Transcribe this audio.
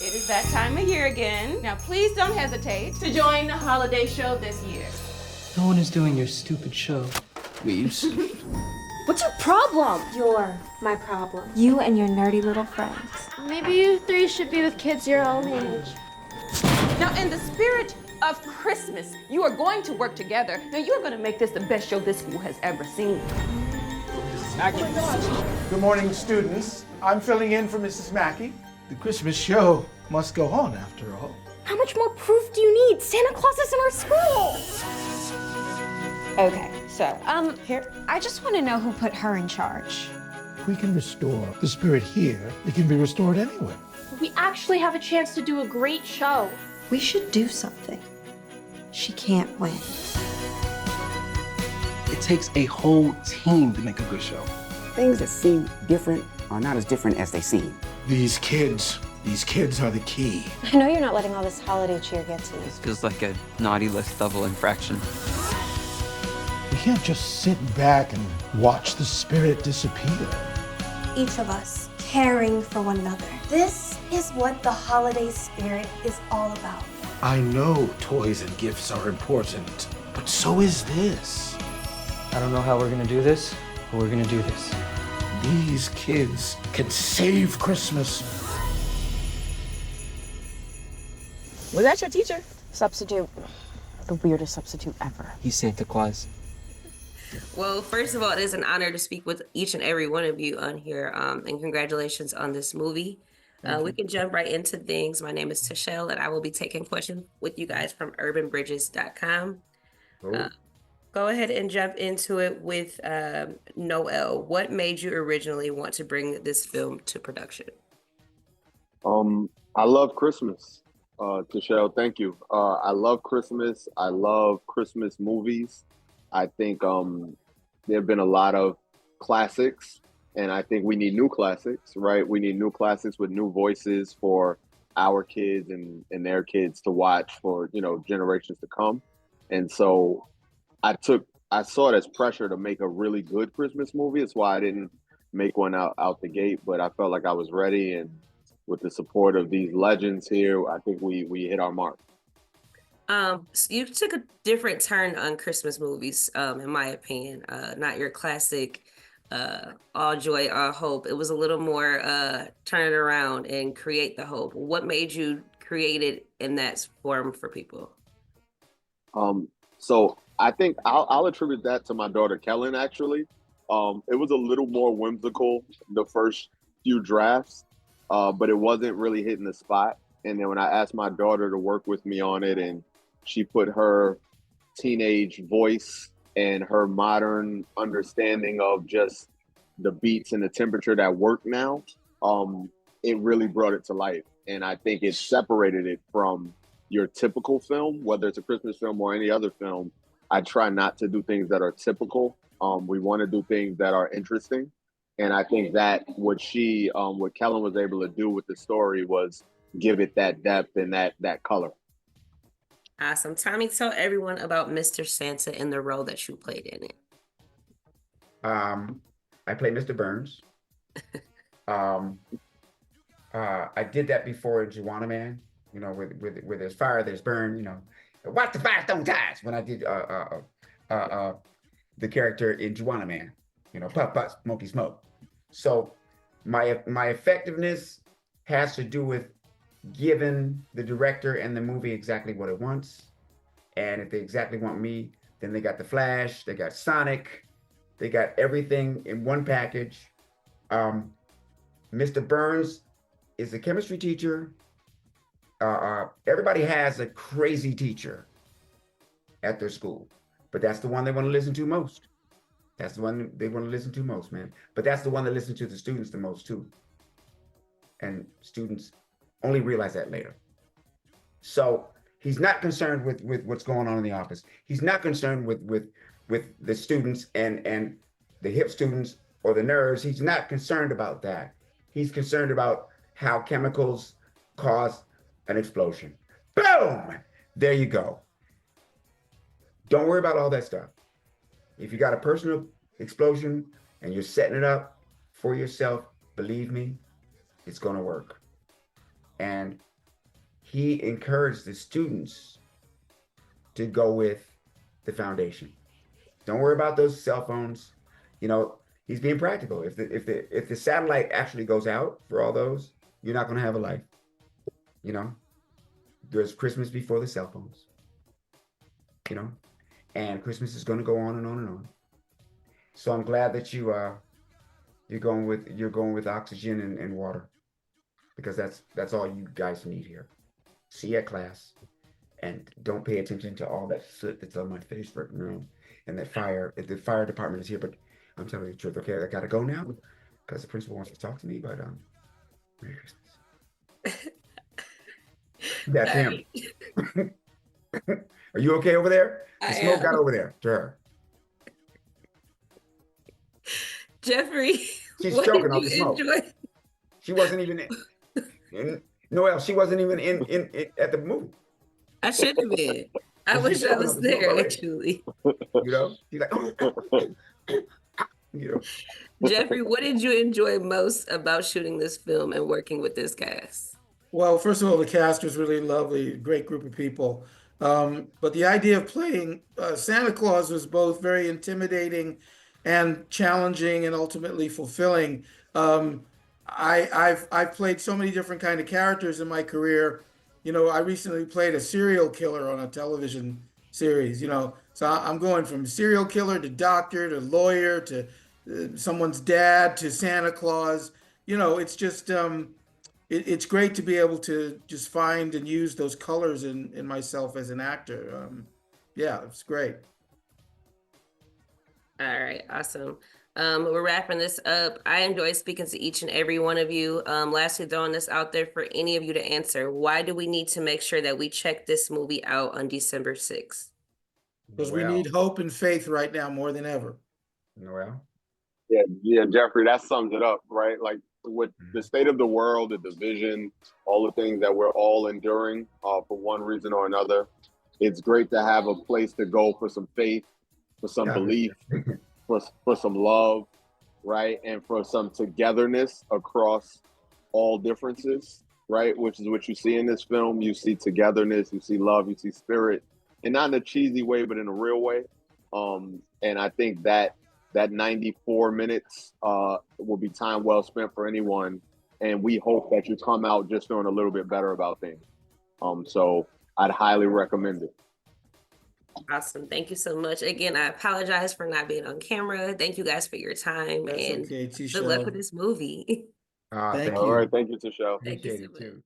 It is that time of year again. Now please don't hesitate to join the holiday show this year. No one is doing your stupid show. Leaves. What's your problem? You're my problem. You and your nerdy little friends. Maybe you three should be with kids your own age. Now, in the spirit of Christmas, you are going to work together. Now, you're going to make this the best show this school has ever seen. Mackey. Good morning, students. I'm filling in for Mrs. Mackey. The Christmas show must go on, after all. How much more proof do you need? Santa Claus is in our school. Okay, so, here, I just want to know who put her in charge. If we can restore the spirit here, it can be restored anywhere. We actually have a chance to do a great show. We should do something. She can't win. It takes a whole team to make a good show. Things that seem different are not as different as they seem. These kids are the key. I know you're not letting all this holiday cheer get to you. This feels like a naughty list double infraction. We can't just sit back and watch the spirit disappear. Each of us caring for one another. This is what the holiday spirit is all about. I know toys and gifts are important, but so is this. I don't know how we're gonna do this, but we're gonna do this. These kids can save Christmas. Was that your teacher? Substitute. The weirdest substitute ever. He's Santa Claus. Well, first of all, it is an honor to speak with each and every one of you on here, and congratulations on this movie. We can jump right into things. My name is Tashelle, and I will be taking questions with you guys from urbanbridges.com. Go ahead and jump into it with Noel. What made you originally want to bring this film to production? I love Christmas. Tashelle, thank you. I love Christmas. I love Christmas movies. I think there have been a lot of classics, and I think we need new classics, right? We need new classics with new voices for our kids and their kids to watch for, generations to come. And so I saw it as pressure to make a really good Christmas movie. That's why I didn't make one out the gate, but I felt like I was ready. And with the support of these legends here, I think we hit our mark. So you took a different turn on Christmas movies, in my opinion. Not your classic all joy, all hope. It was a little more turn it around and create the hope. What made you create it in that form for people? So I think I'll attribute that to my daughter Kellen, actually. It was a little more whimsical the first few drafts, but it wasn't really hitting the spot. And then when I asked my daughter to work with me on it, and she put her teenage voice and her modern understanding of just the beats and the temperature that work now, it really brought it to life. And I think it separated it from your typical film, whether it's a Christmas film or any other film. I try not to do things that are typical. We want to do things that are interesting. And I think that what Kellen was able to do with the story was give it that depth and that color. Awesome. Tommy, tell everyone about Mr. Santa and the role that you played in it. I played Mr. Burns. I did that before in Juwanna Man, where there's fire, there's burn, watch the fire don't die. When I did the character in Juwanna Man, puff, puff, smoky smoke. So my effectiveness has to do with giving the director and the movie exactly what it wants. And if they exactly want me, then they got the Flash, they got Sonic, they got everything in one package. Mr. Burns is a chemistry teacher. Everybody has a crazy teacher at their school, but that's the one they want to listen to most. That's the one they want to listen to most, man. But that's the one that listens to the students the most too. And students only realize that later. So he's not concerned with what's going on in the office. He's not concerned with the students and the hip students or the nerds. He's not concerned about that. He's concerned about how chemicals cause an explosion. Boom! There you go. Don't worry about all that stuff. If you got a personal explosion and you're setting it up for yourself, believe me, it's gonna work. And he encouraged the students to go with the foundation. Don't worry about those cell phones. You know, he's being practical. If the satellite actually goes out for all those, you're not going to have a life. You know, there's Christmas before the cell phones. You know, and Christmas is going to go on and on and on. So I'm glad that you're going with oxygen and water, because that's all you guys need here. See you at class, and don't pay attention to all that soot that's on my face right now. And that the fire department is here, but I'm telling you the truth. Okay, I gotta go now because the principal wants to talk to me. But Merry Christmas. That's him. Are you okay over there? The smoke got over there to her. Jeffrey, She's what choking did off you the smoke. enjoy? She wasn't even in Noelle. She wasn't even in at the movie. I should have been. I She's wish I choking was off the smoke there, already. actually. You know, she's like, you know. Jeffrey, what did you enjoy most about shooting this film and working with this cast? Well, first of all, the cast was really lovely, great group of people. But the idea of playing Santa Claus was both very intimidating and challenging and ultimately fulfilling. I've played so many different kind of characters in my career. You know, I recently played a serial killer on a television series, you know. So I'm going from serial killer to doctor to lawyer to someone's dad to Santa Claus. You know, it's just it's great to be able to just find and use those colors in myself as an actor. Yeah, it's great. All right, awesome. We're wrapping this up. I enjoy speaking to each and every one of you. Lastly, throwing this out there for any of you to answer. Why do we need to make sure that we check this movie out on December 6th? Because we need hope and faith right now more than ever. Noelle? Yeah, Jeffrey, that sums it up, right? Like with the state of the world, the division, all the things that we're all enduring for one reason or another. It's great to have a place to go for some faith, for some belief, for some love, right? And for some togetherness across all differences, right? Which is what you see in this film. You see togetherness, you see love, you see spirit, and not in a cheesy way, but in a real way. And I think that 94 minutes will be time well spent for anyone. And we hope that you come out just feeling a little bit better about things. So I'd highly recommend it. Awesome. Thank you so much. Again, I apologize for not being on camera. Thank you guys for your time. That's and okay, good luck with this movie. Thank you. All right. Thank you, Tishelle. Thank you so Appreciate it much. too.